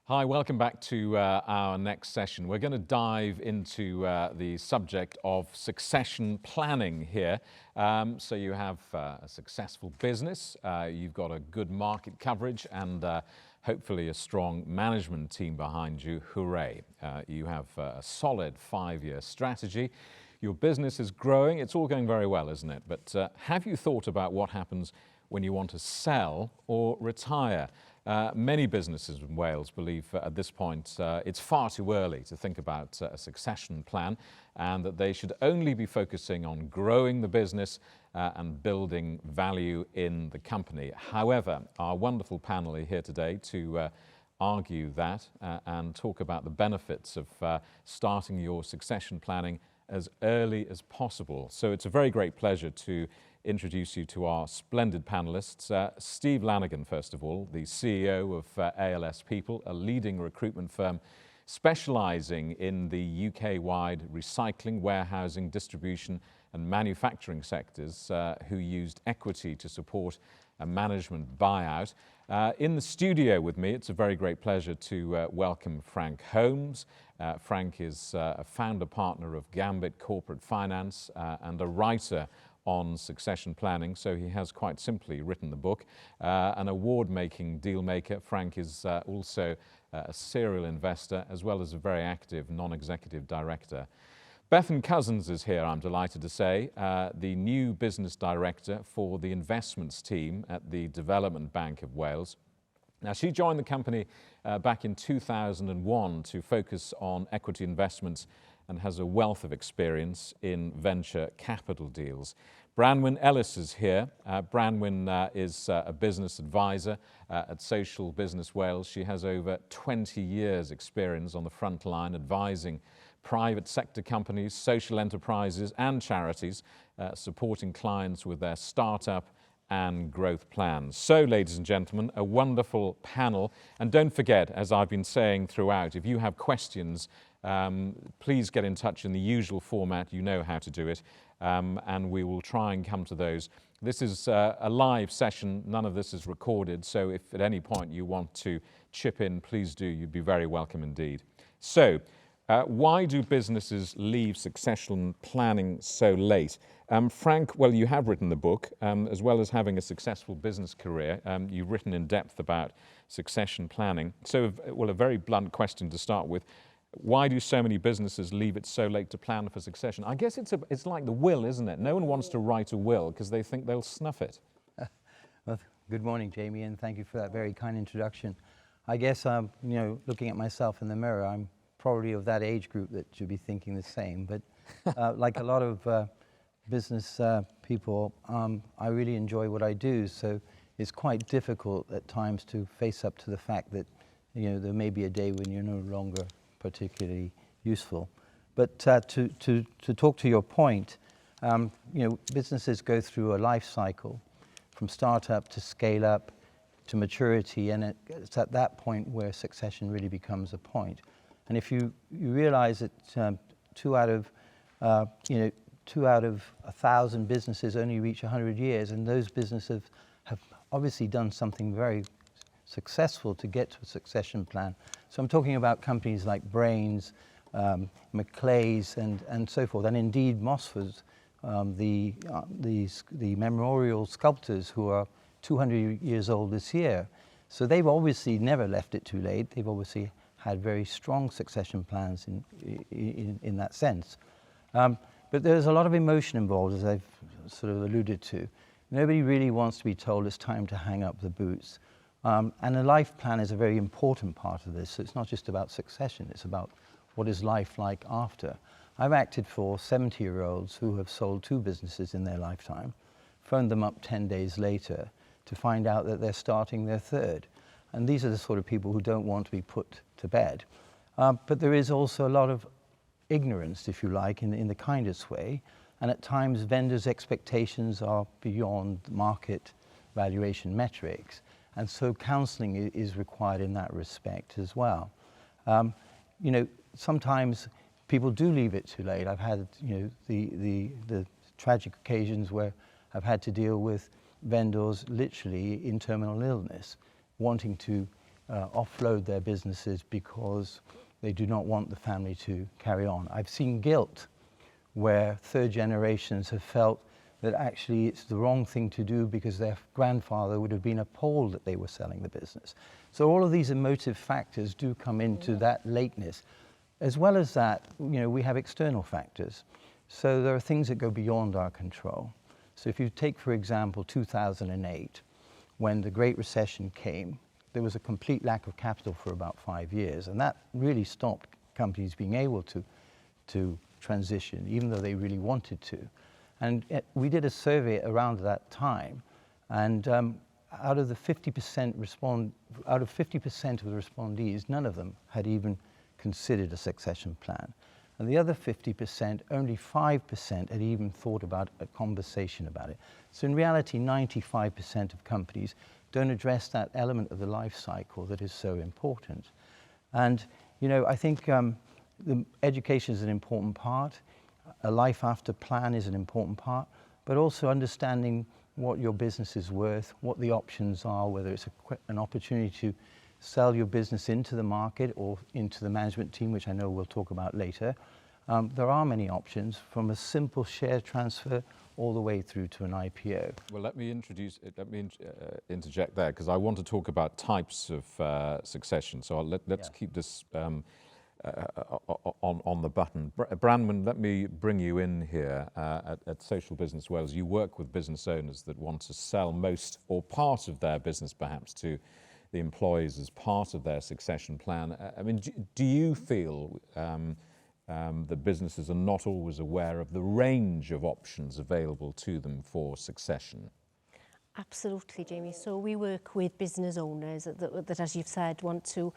Hi, welcome back to our next session. We're going to dive into the subject of succession planning here. So you have a successful business, you've got a good market coverage, and hopefully a strong management team behind you. Hooray. You have a solid 5-year strategy. Your business is growing. It's all going very well, isn't it? But have you thought about what happens when you want to sell or retire? Many businesses in Wales believe at this point it's far too early to think about a succession plan, and that they should only be focusing on growing the business and building value in the company. However, our wonderful panel are here today to argue that and talk about the benefits of starting your succession planning as early as possible. So it's a very great pleasure to introduce you to our splendid panelists. Steve Lanigan, first of all, the CEO of ALS People, a leading recruitment firm specializing in the UK-wide recycling, warehousing, distribution and manufacturing sectors, who used equity to support a management buyout. In the studio with me, it's a very great pleasure to welcome Frank Holmes. Frank is a founder partner of Gambit Corporate Finance and a writer on succession planning, so he has quite simply written the book. An award-making deal maker, Frank is also a serial investor as well as a very active non-executive director. Beth Cousins is here, I'm delighted to say, the new business director for the investments team at the Development Bank of Wales. Now, she joined the company back in 2001 to focus on equity investments and has a wealth of experience in venture capital deals. Branwen Ellis is here. Branwen is a business advisor at Social Business Wales. She has over 20 years experience on the front line advising private sector companies, social enterprises and charities, supporting clients with their startup and growth plans. So, ladies and gentlemen, a wonderful panel. And don't forget, as I've been saying throughout, if you have questions, please get in touch in the usual format. You know how to do it, and we will try and come to those. This is a live session. None of this is recorded, so if at any point you want to chip in, please do. You'd be very welcome indeed. So, why do businesses leave succession planning so late? Frank, well, you have written the book, as well as having a successful business career. You've written in depth about succession planning. So, well, a very blunt question to start with. Why do so many businesses leave it so late to plan for succession? I guess it's like the will, isn't it? No one wants to write a will because they think they'll snuff it. Well, good morning, Jamie, and thank you for that very kind introduction. I guess, looking at myself in the mirror, I'm probably of that age group that should be thinking the same. But like a lot of business people, I really enjoy what I do. So it's quite difficult at times to face up to the fact that, there may be a day when you're no longer particularly useful. But to talk to your point, businesses go through a life cycle from startup to scale up to maturity, and it's at that point where succession really becomes a point. And if you realize that 2 out of 1,000 businesses only reach 100 years, and those businesses have obviously done something very successful to get to a succession plan. So I'm talking about companies like Brains, Maclay's, and so forth, and indeed Mosford's, the memorial sculptors who are 200 years old this year. So they've obviously never left it too late. They've obviously had very strong succession plans in that sense. But there's a lot of emotion involved, as I've sort of alluded to. Nobody really wants to be told it's time to hang up the boots. And a life plan is a very important part of this. So it's not just about succession, it's about what is life like after. I've acted for 70-year-olds who have sold 2 businesses in their lifetime, phoned them up 10 days later to find out that they're starting their 3rd. And these are the sort of people who don't want to be put to bed. But there is also a lot of ignorance, if you like, in the kindest way. And at times, vendors' expectations are beyond market valuation metrics. And so counseling is required in that respect as well. Sometimes people do leave it too late. I've had, the tragic occasions where I've had to deal with vendors literally in terminal illness, wanting to offload their businesses because they do not want the family to carry on. I've seen guilt where third generations have felt that actually it's the wrong thing to do because their grandfather would have been appalled that they were selling the business. So all of these emotive factors do come into that lateness. As well as that, we have external factors. So there are things that go beyond our control. So if you take, for example, 2008, when the Great Recession came, there was a complete lack of capital for about 5 years, and that really stopped companies being able to transition, even though they really wanted to. And we did a survey around that time, and out of 50% of the respondees, none of them had even considered a succession plan. And the other 50%, only 5% had even thought about a conversation about it. So in reality, 95% of companies don't address that element of the life cycle that is so important. And, I think the education is an important part. A life after plan is an important part, but also understanding what your business is worth, what the options are, whether it's an opportunity to sell your business into the market or into the management team, which I know we'll talk about later. There are many options, from a simple share transfer all the way through to an IPO. Well, let me interject there, because I want to talk about types of succession. So let's keep this on the button. Branwen, let me bring you in here at Social Business Wales. You work with business owners that want to sell most or part of their business perhaps to the employees as part of their succession plan. I mean, do you feel that businesses are not always aware of the range of options available to them for succession? Absolutely, Jamie. So we work with business owners that, as you've said, want to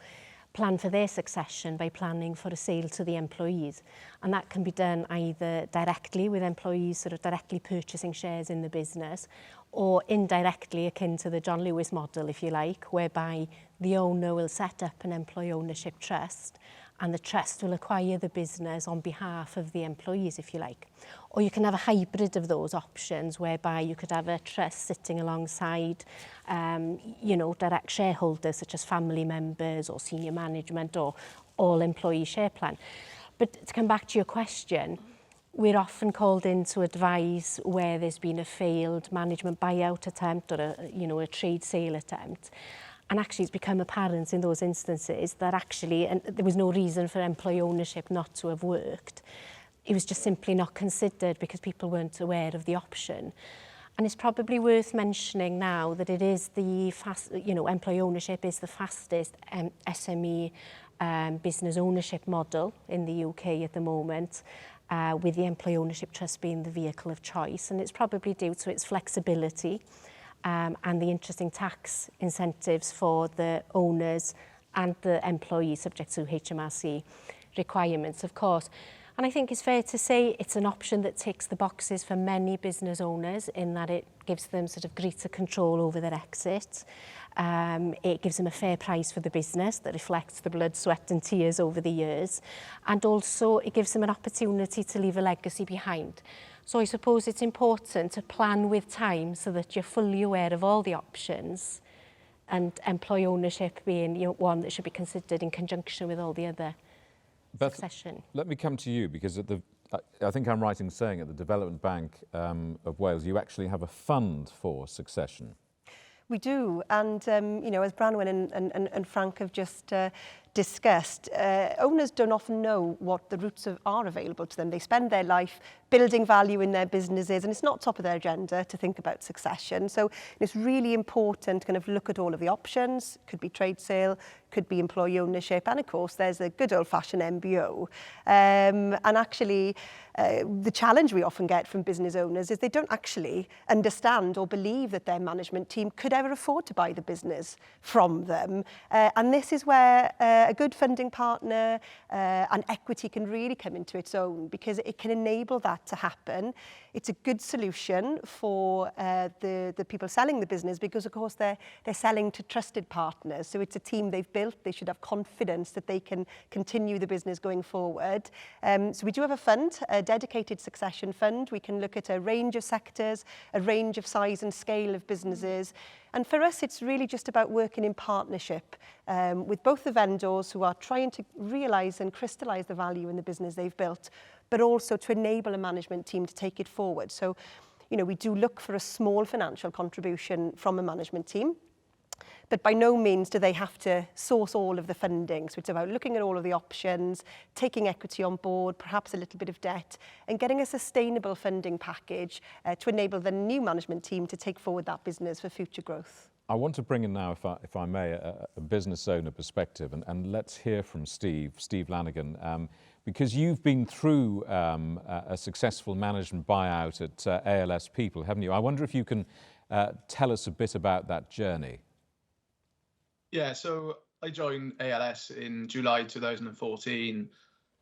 plan for their succession by planning for a sale to the employees. And that can be done either directly with employees sort of directly purchasing shares in the business, or indirectly akin to the John Lewis model, if you like, whereby the owner will set up an employee ownership trust and the trust will acquire the business on behalf of the employees, if you like. Or you can have a hybrid of those options, whereby you could have a trust sitting alongside direct shareholders such as family members or senior management or all employee share plan. But to come back to your question, we're often called in to advise where there's been a failed management buyout attempt or a trade sale attempt. And actually it's become apparent in those instances that actually there was no reason for employee ownership not to have worked. It was just simply not considered because people weren't aware of the option. And it's probably worth mentioning now that it is employee ownership is the fastest SME business ownership model in the UK at the moment, with the employee ownership trust being the vehicle of choice. And it's probably due to its flexibility and the interesting tax incentives for the owners and the employees, subject to HMRC requirements, of course. And I think it's fair to say it's an option that ticks the boxes for many business owners, in that it gives them sort of greater control over their exit. It gives them a fair price for the business that reflects the blood, sweat and tears over the years. And also it gives them an opportunity to leave a legacy behind. So I suppose it's important to plan with time so that you're fully aware of all the options, and employee ownership being one that should be considered in conjunction with all the other succession. Beth, let me come to you, because I think I'm right in saying at the Development Bank of Wales, you actually have a fund for succession. We do, and as Branwen and Frank have just discussed, owners don't often know what the routes are available to them. They spend their life building value in their businesses, and it's not top of their agenda to think about succession. So it's really important to kind of look at all of the options. Could be trade sale, could be employee ownership, and of course there's a good old-fashioned MBO. And actually, the challenge we often get from business owners is they don't actually understand or believe that their management team could ever afford to buy the business from them. And this is where a good funding partner and equity can really come into its own, because it can enable that to happen. It's a good solution for the people selling the business, because of course they're selling to trusted partners. So it's a team they've built. They should have confidence that they can continue the business going forward. So we do have a fund dedicated succession fund. We can look at a range of sectors, a range of size and scale of businesses. And for us, it's really just about working in partnership with both the vendors who are trying to realise and crystallise the value in the business they've built, but also to enable a management team to take it forward. So, you know, we do look for a small financial contribution from a management team, but by no means do they have to source all of the funding. So it's about looking at all of the options, taking equity on board, perhaps a little bit of debt, and getting a sustainable funding package to enable the new management team to take forward that business for future growth. I want to bring in now, if I may, a business owner perspective, and let's hear from Steve Lanigan, because you've been through a successful management buyout at ALS People, haven't you? I wonder if you can tell us a bit about that journey. Yeah, so I joined ALS in July 2014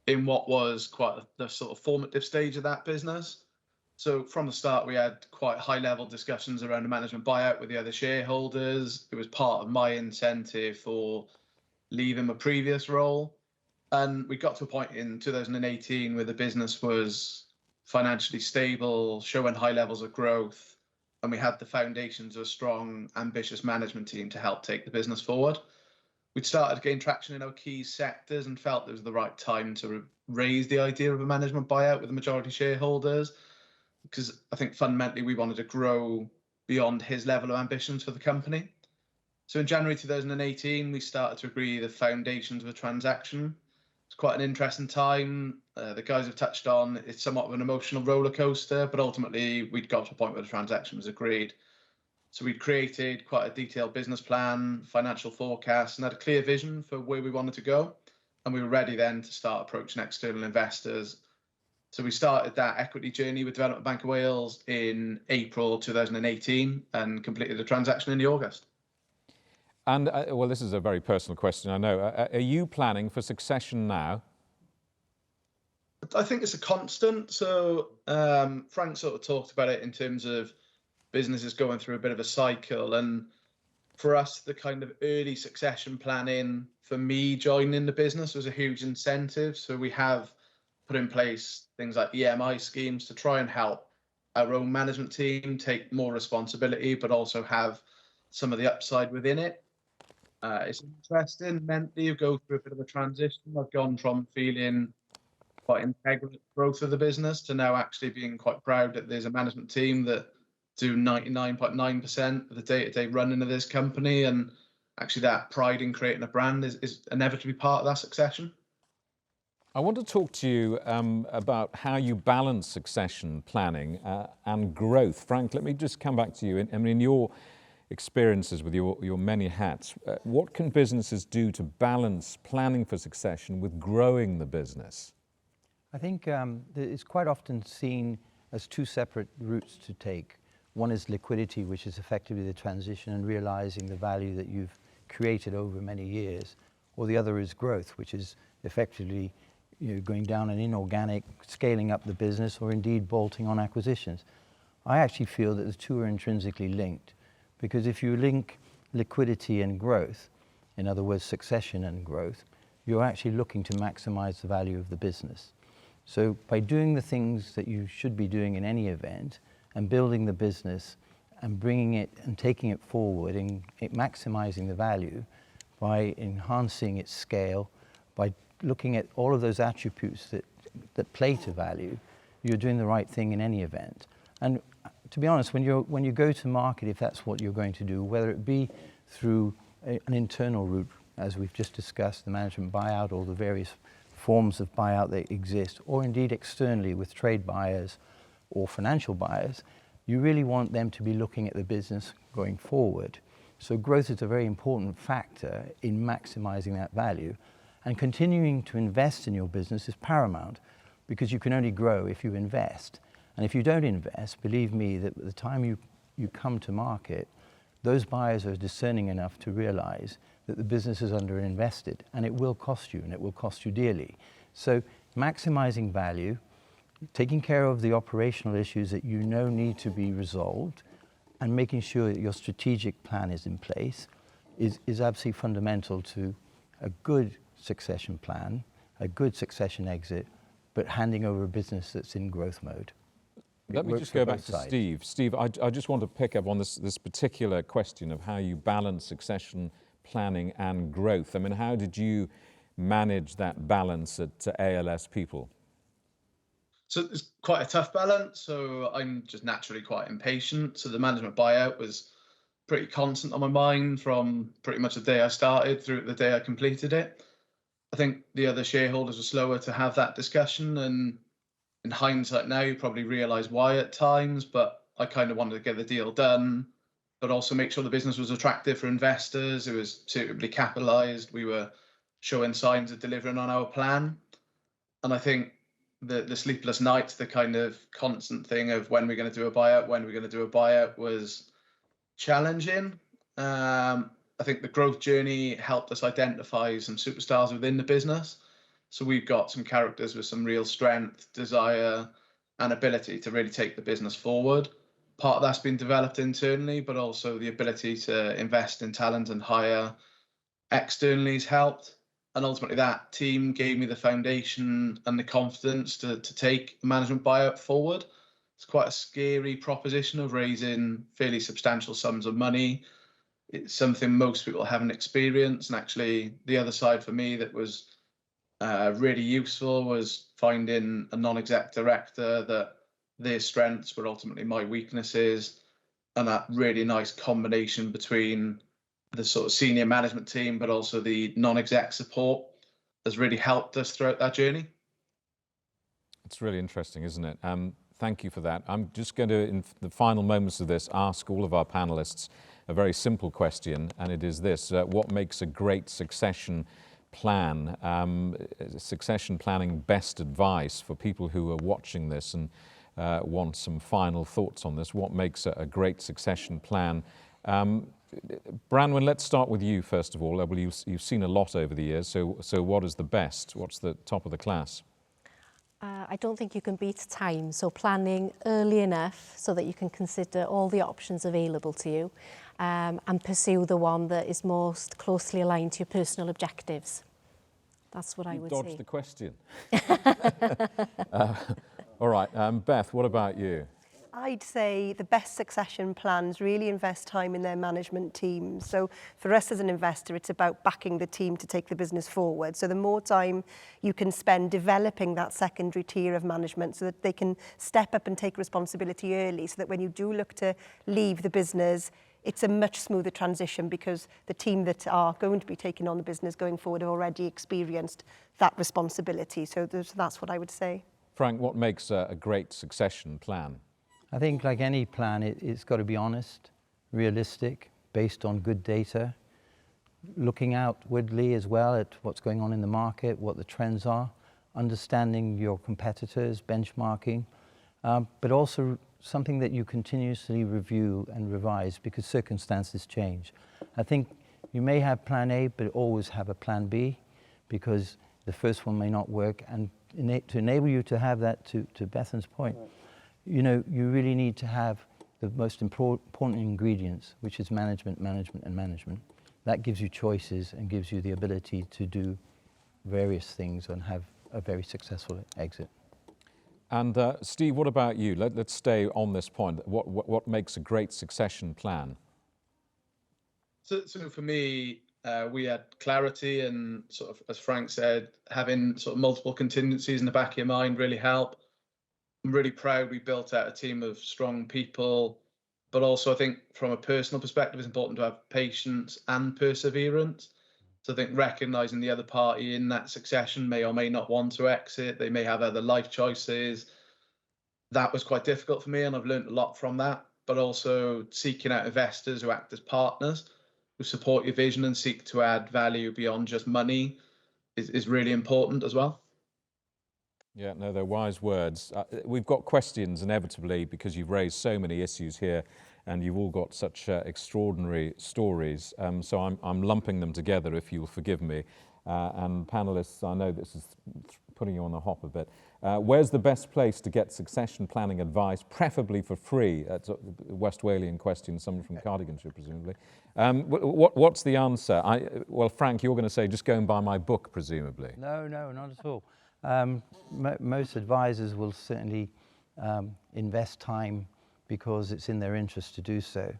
in what was quite the sort of formative stage of that business. So from the start, we had quite high-level discussions around a management buyout with the other shareholders. It was part of my incentive for leaving my previous role. And we got to a point in 2018 where the business was financially stable, showing high levels of growth, and we had the foundations of a strong, ambitious management team to help take the business forward. We'd started to gain traction in our key sectors and felt it was the right time to raise the idea of a management buyout with the majority shareholders, because I think fundamentally we wanted to grow beyond his level of ambitions for the company. So in January 2018, we started to agree the foundations of a transaction. It's quite an interesting time. The guys have touched on it's somewhat of an emotional roller coaster, but ultimately we'd got to a point where the transaction was agreed. So we'd created quite a detailed business plan, financial forecast, and had a clear vision for where we wanted to go. And we were ready then to start approaching external investors. So we started that equity journey with Development Bank of Wales in April 2018 and completed the transaction in August. And, well, this is a very personal question, I know. Are you planning for succession now? I think it's a constant. So Frank sort of talked about it in terms of businesses going through a bit of a cycle. And for us, the kind of early succession planning for me joining the business was a huge incentive. So we have put in place things like EMI schemes to try and help our own management team take more responsibility, but also have some of the upside within it. It's interesting. Mentally, you go through a bit of a transition. I've gone from feeling quite integral to growth of the business to now actually being quite proud that there's a management team that do 99.9% of the day-to-day running of this company. And actually that pride in creating a brand is inevitably part of that succession. I want to talk to you about how you balance succession planning and growth. Frank, let me just come back to you. In your experiences with your many hats, what can businesses do to balance planning for succession with growing the business? I think it's quite often seen as two separate routes to take. One is liquidity, which is effectively the transition and realizing the value that you've created over many years, or the other is growth, which is effectively going down an inorganic, scaling up the business, or indeed bolting on acquisitions. I actually feel that the two are intrinsically linked, because if you link liquidity and growth, in other words, succession and growth, you're actually looking to maximize the value of the business. So by doing the things that you should be doing in any event and building the business and bringing it and taking it forward and maximizing the value by enhancing its scale, by looking at all of those attributes that play to value, you're doing the right thing in any event. And to be honest, when you go to market, if that's what you're going to do, whether it be through an internal route, as we've just discussed, the management buyout or the various forms of buyout that exist, or indeed externally with trade buyers or financial buyers, you really want them to be looking at the business going forward. So growth is a very important factor in maximizing that value, and continuing to invest in your business is paramount, because you can only grow if you invest. And if you don't invest, believe me that at the time you come to market, those buyers are discerning enough to realize that the business is underinvested, and it will cost you, and it will cost you dearly. So maximizing value, taking care of the operational issues that you know need to be resolved, and making sure that your strategic plan is in place is absolutely fundamental to a good succession plan, a good succession exit, but handing over a business that's in growth mode. Let me just go back to Steve. Steve, I just want to pick up on this particular question of how you balance succession planning and growth. I mean, how did you manage that balance at ALS People? So it's quite a tough balance. So I'm just naturally quite impatient. So the management buyout was pretty constant on my mind from pretty much the day I started through the day I completed it. I think the other shareholders were slower to have that discussion, and in hindsight now, you probably realise why at times, but I kind of wanted to get the deal done, but also make sure the business was attractive for investors. It was suitably capitalised. We were showing signs of delivering on our plan. And I think the sleepless nights, the kind of constant thing of when we're going to do a buyout was challenging. I think the growth journey helped us identify some superstars within the business. So we've got some characters with some real strength, desire, and ability to really take the business forward. Part of that's been developed internally, but also the ability to invest in talent and hire externally has helped. And ultimately, that team gave me the foundation and the confidence to take the management buyout forward. It's quite a scary proposition of raising fairly substantial sums of money. It's something most people haven't experienced. And actually, the other side for me that was really useful was finding a non-exec director that their strengths were ultimately my weaknesses, and that really nice combination between the sort of senior management team but also the non-exec support has really helped us throughout that journey. It's really interesting, isn't it? Thank you for that. I'm just going to, in the final moments of this, ask all of our panelists a very simple question, and it is this: what makes a great succession plan? Succession planning best advice for people who are watching this and want some final thoughts on this. What makes a great succession plan? Branwen, let's start with you first of all. Well, you've seen a lot over the years, so what is the best? What's the top of the class? I don't think you can beat time, so planning early enough so that you can consider all the options available to you and pursue the one that is most closely aligned to your personal objectives. That's what I would say. You dodged the question. All right, Beth, what about you? I'd say the best succession plans really invest time in their management teams. So for us as an investor, it's about backing the team to take the business forward. So the more time you can spend developing that secondary tier of management so that they can step up and take responsibility early, so that when you do look to leave the business, it's a much smoother transition because the team that are going to be taking on the business going forward have already experienced that responsibility. So that's what I would say. Frank, what makes a great succession plan? I think like any plan, it's got to be honest, realistic, based on good data, looking outwardly as well at what's going on in the market, what the trends are, understanding your competitors, benchmarking, but also something that you continuously review and revise because circumstances change. I think you may have plan A, but always have a plan B because the first one may not work. And to enable you to have that, to Bethan's point, you know, you really need to have the most important ingredients, which is management, management, and management. That gives you choices and gives you the ability to do various things and have a very successful exit. And Steve, what about you? Let's stay on this point. What makes a great succession plan? So for me, we had clarity and sort of, as Frank said, having sort of multiple contingencies in the back of your mind really help. I'm really proud we built out a team of strong people, but also I think from a personal perspective, it's important to have patience and perseverance. So I think recognizing the other party in that succession may or may not want to exit, they may have other life choices. That was quite difficult for me, and I've learned a lot from that, but also seeking out investors who act as partners, who support your vision and seek to add value beyond just money is really important as well. Yeah, no, they're wise words. We've got questions inevitably because you've raised so many issues here and you've all got such extraordinary stories. So I'm lumping them together, if you'll forgive me. And panelists, I know this is putting you on the hop a bit. Where's the best place to get succession planning advice, preferably for free? That's a West Walian question, someone from Cardiganshire, presumably. What's the answer? Well, Frank, you're going to say just go and buy my book, presumably. No, not at all. Most advisors will certainly invest time because it's in their interest to do so.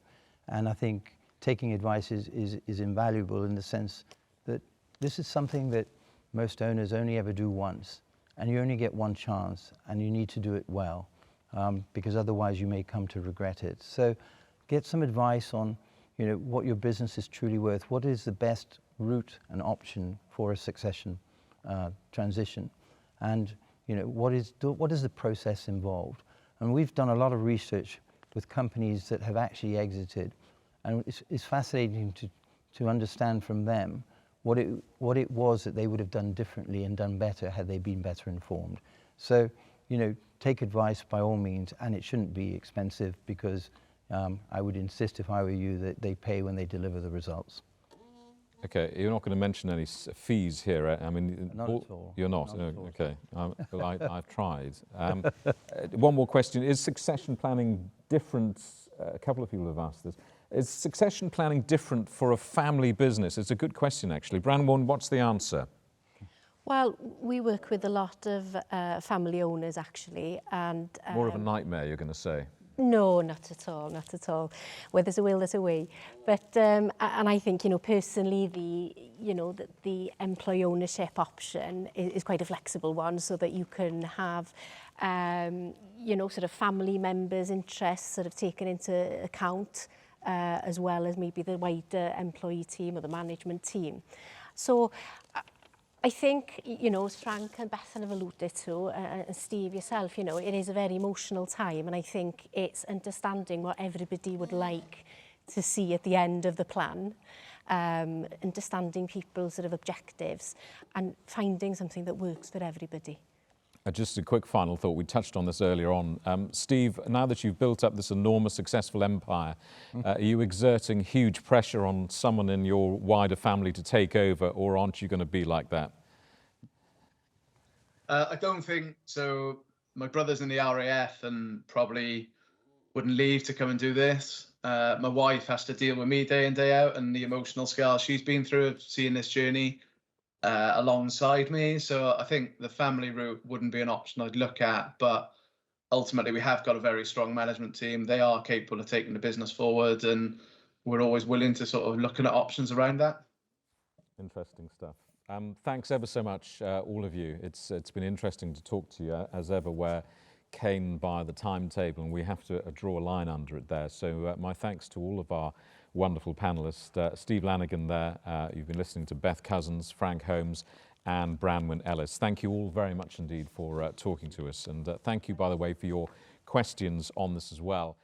And I think taking advice is invaluable in the sense that this is something that most owners only ever do once, and you only get one chance, and you need to do it well, because otherwise you may come to regret it. So get some advice on, you know, what your business is truly worth. What is the best route and option for a succession transition? And, you know, what is the process involved? And we've done a lot of research with companies that have actually exited, and it's fascinating to understand from them what it was that they would have done differently and done better had they been better informed. So, you know, take advice by all means, and it shouldn't be expensive, because I would insist, if I were you, that they pay when they deliver the results. Okay, you're not going to mention any fees here. I mean, Not at all. You're not. Not at all. Okay. Well, I've tried. One more question: is succession planning different? A couple of people have asked this. Is succession planning different for a family business? It's a good question, actually. Branwen, what's the answer? Well, we work with a lot of family owners, actually, and More of a nightmare, you're going to say. No, not at all, not at all. Where there's a will, there's a way. But and I think, you know, personally, the employee ownership option is quite a flexible one, so that you can have, you know, sort of family members' interests sort of taken into account, as well as maybe the wider employee team or the management team. So I think, you know, as Frank and Beth have alluded to, and Steve yourself, you know, it is a very emotional time, and I think it's understanding what everybody would like to see at the end of the plan, understanding people's sort of objectives, and finding something that works for everybody. Just a quick final thought. We touched on this earlier on. Steve, now that you've built up this enormous successful empire, are you exerting huge pressure on someone in your wider family to take over, or aren't you going to be like that? I don't think so. My brother's in the RAF and probably wouldn't leave to come and do this. My wife has to deal with me day in, day out, and the emotional scale she's been through of seeing this journey alongside me. So I think the family route wouldn't be an option I'd look at, but ultimately we have got a very strong management team. They are capable of taking the business forward, and we're always willing to sort of looking at options around that. Interesting stuff. Thanks ever so much, all of you. It's been interesting to talk to you, as ever. We're caned by the timetable, and we have to draw a line under it there. So my thanks to all of our wonderful panellists. Steve Lanigan there. You've been listening to Beth Cousins, Frank Holmes, and Branwen Ellis. Thank you all very much indeed for talking to us. And thank you, by the way, for your questions on this as well.